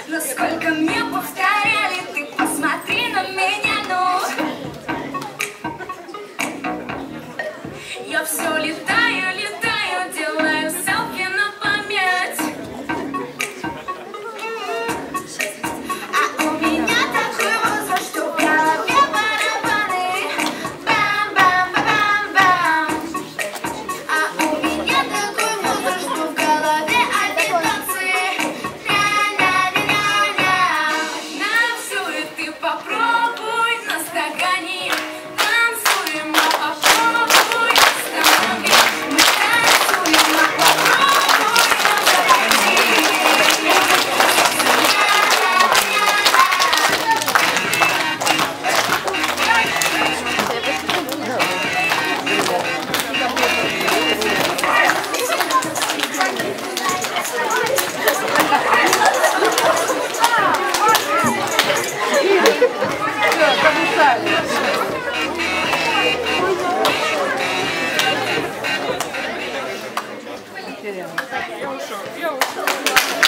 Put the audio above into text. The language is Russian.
Но сколько мне повторяли, ты посмотри на меня, ну. Я все летаю, летаю, делаю селфи на память. А у меня такой возраст, что в голове барабаны. Бам-бам-бам-бам. А у меня такой возраст, что в голове агитации. Попробуй на стакане, танцуем, а попробуй останови. Мы танцуем, а попробуй Я ушел.